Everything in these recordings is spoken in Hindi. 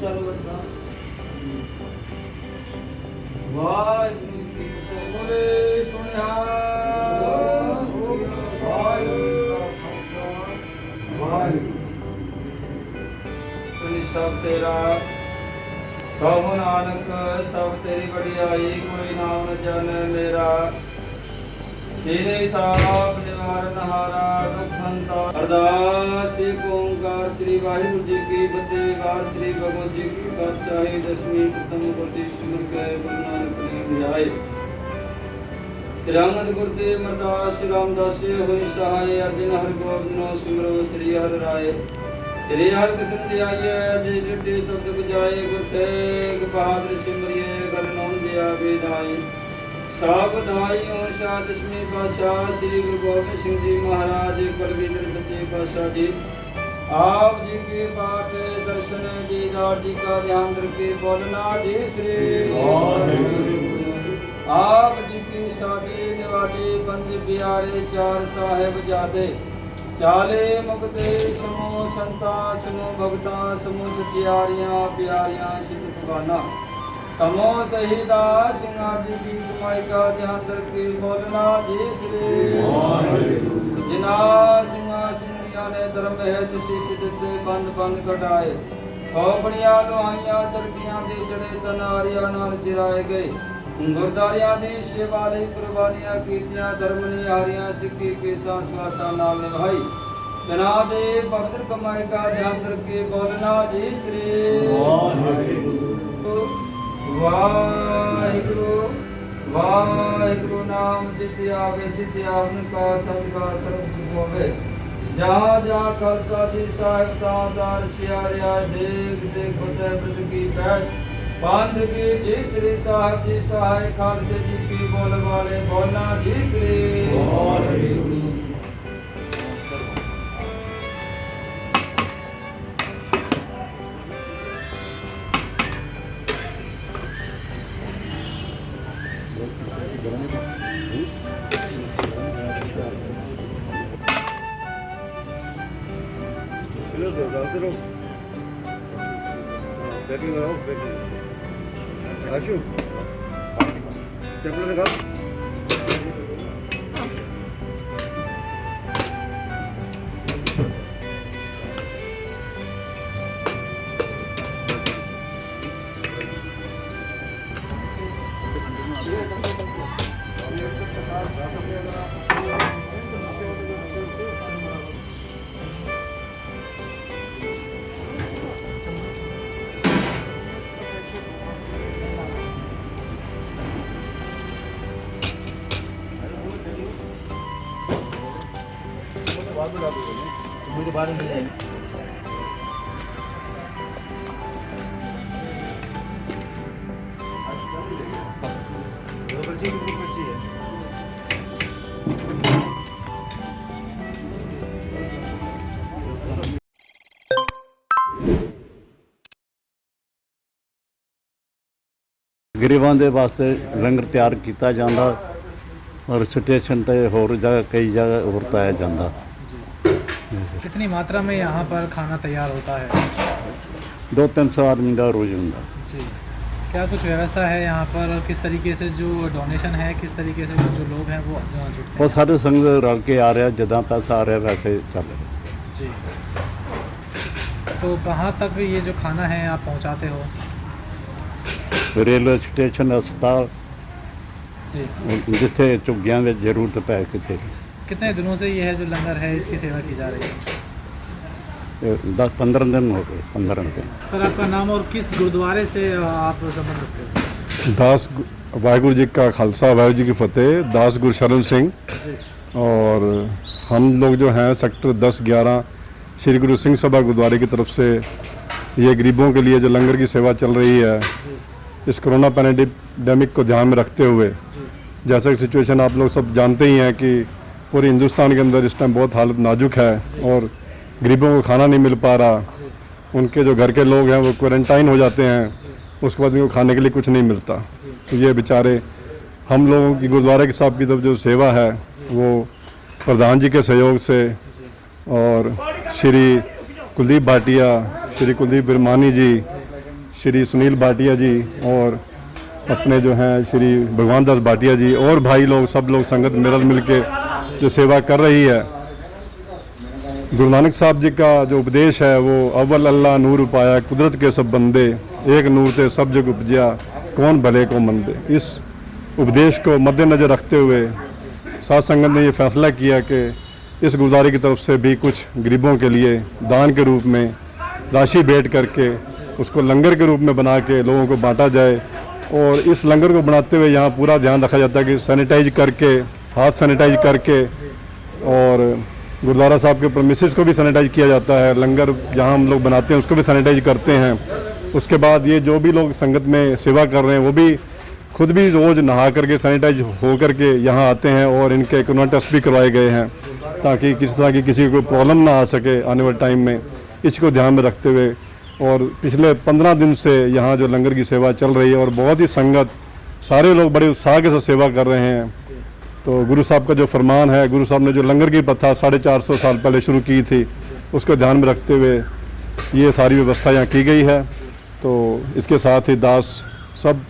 ਸਰਬਦਾ ਵਾਹਿਗੁਰੂ ਜੀ ਕਾ ਬੋਲੇ ਸੁਨਿਹਾਰ ਵਾਹਿਗੁਰੂ ਦਾ ਖਾਲਸਾ ਵਾਹਿਗੁਰੂ ਤੁਨੀ ਸਭ ਤੇਰਾ ਕਹੋ ਨਾਨਕ ਸਭ ਤੇਰੀ ਵਡਿਆਈ ਕੋਈ ਨਾਮ ਨ ਜਾਣੈ ਮੇਰਾ ਤੇਰੇ ਤਾਪ ਨਿਵਾਰਨ ਹਾਰਾ ਦੁਖੰਤਾ ਅਰਦਾਸ ਏਕ ਓੰਕਾਰ ਸ੍ਰੀ ਵਾਹਿਗੁਰੂ ਜੀ ਕੀ ਫਤਿਹ। ਵਾਰ ਸ੍ਰੀ ਭਗਵਾਨ ਜੀ ਕੀ ਪਾਤਸ਼ਾਹੀ ਦਸਵੀਂ ਪ੍ਰਥਮ ਗੁਰਤੀ ਸਿਮਰ ਕੇ ਗੁਰੂ ਨਾਨਕ ਨੇ ਜਾਏ ਸ੍ਰੀ ਅੰਗਦ ਗੁਰਦੇਵ ਮਰਦਾਸ ਸ੍ਰੀ ਰਾਮਦਾਸ ਹੋਇ ਸਹਾਇ ਅਰਜਨ ਹਰਿ ਗੋਬਿੰਦ ਸਿਮਰੋ ਸ੍ਰੀ ਹਰਿ ਰਾਏ ਸ੍ਰੀ ਹਰਿ ਕ੍ਰਿਸ਼ਨ ਜੀ ਆਈਏ ਜੇ ਜਿੱਡੇ ਸ਼ਬਦ ਬਜਾਏ ਗੁਰ ਤੇਗ ਬਹਾਦਰ ਸਿਮਰਿਏ ਗਲ ਨੌਨ ਦਿਆ ਬੇਦਾਈ ਸਾਬਧਾਈ ਓ ਸ਼ਾਹ ਦਸਵੀਂ ਪਾਤਸ਼ਾਹ ਸ੍ਰੀ ਗੁਰੂ ਗੋਬਿੰਦ ਸਿੰਘ ਜੀ ਮਹਾਰਾਜ ਕਲਗੀਧਰ ਸੱਚੇ ਪਾਤਸ਼ਾਹ ਜੀ आप जी के पाठ दर्शन दीदार जी का ध्यान रखे बोलना जी श्री आप जी की साजे निवाजे बंद प्यारे चार साहेब जादे चाले मुक्ते समूह संता समूह भगता समूह सचियारियां प्यारियां सिद्ध भगवाना समूह शहीदा सिंहा जी की कमाई का ध्यान रखे बोलना जी श्री जिना सिंहा ने धर्म है जिसी सिद्धते बंद बंद कटाए खोपड़ियां लोहाइयां चरखियां दे चढ़े तनारियां नाल चिराए गए गुरदारियां दी सेवा लई कुर्बानियां कीतियां धर्म निहारियां सिक्की के सांसवासा नाल निभाई बिना दे पवित्र कमाई का ध्यान रखे बोलना जी श्री वाहिगुरु वाहिगुरु नाम जित आवे जित आवन का सबका सर्व सुख होवे जहाँ जहाँ खालसा जी साहिब दार सियारिया देख देख फतेह ब्रत की बैठ बंद की जी श्री साहिब जी सहाय खालसे जी की बोल वाले बोलना जी श्री डालते रहो बैटिंग लगाओ बैटिंग आशु चप्पल लगाओ मुझे बाहर मिल जाएगी पर्ची कितनी पर्ची है ਗਰੀਬਾਂ ਦੇ ਵਾਸਤੇ ਲੰਗਰ ਤਿਆਰ ਕੀਤਾ ਜਾਂਦਾ ਔਰ ਸਟੇਸ਼ਨ ਤੇ ਹੋਰ ਜਗ੍ਹਾ ਕਈ ਜਗ੍ਹਾ ਹੋਰ ਪਾਇਆ ਜਾਂਦਾ। कितनी मात्रा में यहाँ पर खाना तैयार होता है? 200-300 आदमी का रोज होता जी। क्या कुछ व्यवस्था है यहाँ पर? किस तरीके से जो डोनेशन है, किस तरीके से जो लोग हैं वो जुटते हैं? वो सारे संग रल के आ रहा, जिदा पैसा आ रहा वैसे चल रहा जी। तो कहाँ तक ये जो खाना है आप पहुँचाते हो? रेलवे स्टेशन अस्पताल जी। जिथे झुग्गियां में जरूरत पै किसी कितने दिनों से ये है जो लंगर है इसकी सेवा की जा रही है? 10-15 दिन हो गए। 15 दिन। सर आपका नाम और किस गुरुद्वारे से आप संबंध रखते हो? दास वाहिगुरु जी का खालसा वाहिगुरु जी की फतेह। दास गुरशरण सिंह और हम लोग जो हैं सेक्टर 10-11 श्री गुरु सिंह सभा गुरुद्वारे की तरफ से ये गरीबों के लिए जो लंगर की सेवा चल रही है इस कोरोना पैंडेमिक को ध्यान में रखते हुए, जैसा कि सिचुएशन आप लोग सब जानते ही हैं कि पूरे हिंदुस्तान के अंदर इस टाइम बहुत हालत नाजुक है और गरीबों को खाना नहीं मिल पा रहा, उनके जो घर के लोग हैं वो क्वारंटाइन हो जाते हैं, उसके बाद उनको खाने के लिए कुछ नहीं मिलता। तो ये बेचारे हम लोगों की गुरुद्वारे के साहब की तरफ जो सेवा है वो प्रधान जी के सहयोग से और श्री कुलदीप भाटिया, श्री कुलदीप बिरमानी जी श्री सुनील भाटिया जी और अपने जो हैं श्री भगवान दास भाटिया जी और भाई लोग सब लोग संगत मिल के जो सेवा कर रही है। गुरु नानक साहब जी का जो उपदेश है वो अव्वल अल्लाह नूर उपाया कुदरत के सब बंदे, एक नूर ते सब जग उपजिया कौन भले को मंदे। इस उपदेश को मद्देनज़र रखते हुए साध संगत ने ये फैसला किया कि इस गुरुद्वारे की तरफ से भी कुछ गरीबों के लिए दान के रूप में राशि भेंट करके उसको लंगर के रूप में बना के लोगों को बांटा जाए। और इस लंगर को बनाते हुए यहाँ पूरा ध्यान रखा जाता है कि सैनिटाइज करके, हाथ सैनिटाइज करके, और गुरुद्वारा साहब के प्रेमिसेस को भी सैनिटाइज किया जाता है। लंगर जहाँ हम लोग बनाते हैं उसको भी सैनिटाइज करते हैं। उसके बाद ये जो भी लोग संगत में सेवा कर रहे हैं वो भी खुद भी रोज़ नहा करके सैनिटाइज हो करके यहाँ आते हैं और इनके कोरोना टेस्ट भी करवाए गए हैं ताकि किसी तरह की किसी को कोई प्रॉब्लम ना आ सके आने वाले टाइम में। इसको ध्यान में रखते हुए और पिछले 15 दिन से यहाँ जो लंगर की सेवा चल रही है और बहुत ही संगत सारे लोग बड़े उत्साह के साथ सेवा कर रहे हैं। तो गुरु साहब का जो फरमान है, गुरु साहब ने जो लंगर की प्रथा 450 साल पहले शुरू की थी उसको ध्यान में रखते हुए ये सारी व्यवस्था यहाँ की गई है। तो इसके साथ ही दास सब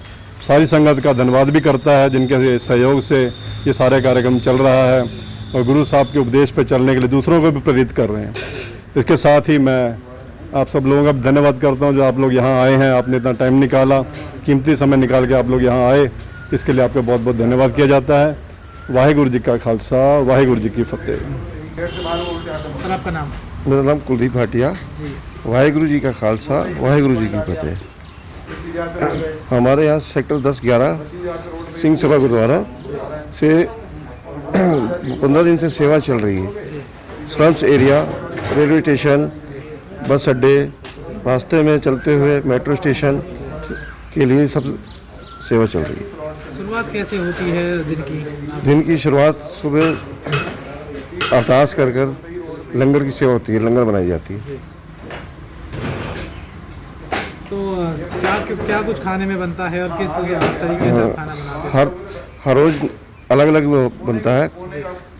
सारी संगत का धन्यवाद भी करता है जिनके सहयोग से ये सारे कार्यक्रम चल रहा है और गुरु साहब के उपदेश पर चलने के लिए दूसरों को भी प्रेरित कर रहे हैं। इसके साथ ही मैं आप सब लोगों का धन्यवाद करता हूँ जो आप लोग यहाँ आए हैं, आपने इतना टाइम निकाला, कीमती समय निकाल के आप लोग यहाँ आए, इसके लिए आपका बहुत बहुत धन्यवाद किया जाता है। वाहिगुरु जी का खालसा, वाहिगुरु जी की फतेह। और आपका नाम? मेरा नाम कुलदीप भाटिया। जी। वाहिगुरु जी का खालसा, वाहिगुरु जी की फतेह। हमारे यहाँ सेक्टर 10-11 सिंह सभा गुरुद्वारा से 15 दिन से सेवा चल रही है। स्लम्स एरिया, रेलवे स्टेशन, बस अड्डे, रास्ते में चलते हुए मेट्रो स्टेशन के लिए सब सेवा चल रही है। शुरुआत कैसे होती है दिन की? दिन की शुरुआत सुबह अरदास कर लंगर की सेवा होती है, लंगर बनाई जाती है। तो क्या कुछ खाने में बनता है और किस तरीके से आप खाना बनाते हैं? हर रोज़ अलग अलग बनता है।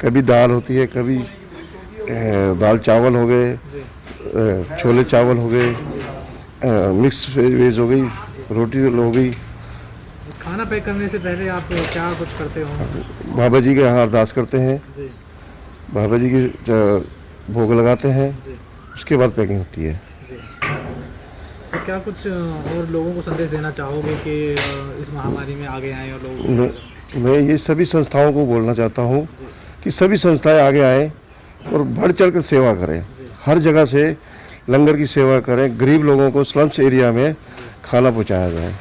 कभी दाल होती है, कभी दाल चावल हो गए, छोले चावल हो गए, मिक्स वेज हो गई, रोटी हो गई। खाना पैक करने से पहले आप क्या कुछ करते हो? बाबा जी के यहाँ अरदास करते हैं, जी। बाबा जी की भोग लगाते हैं, उसके बाद पैकिंग होती है। जी। तो क्या कुछ और लोगों को संदेश देना चाहोगे कि इस महामारी में आगे आएँ और लोग? मैं ये सभी संस्थाओं को बोलना चाहता हूँ कि सभी संस्थाएं आगे आएँ और बढ़ चढ़ कर सेवा करें। हर जगह से लंगर की सेवा करें, गरीब लोगों को स्लम्स एरिया में खाना पहुँचाया जाए।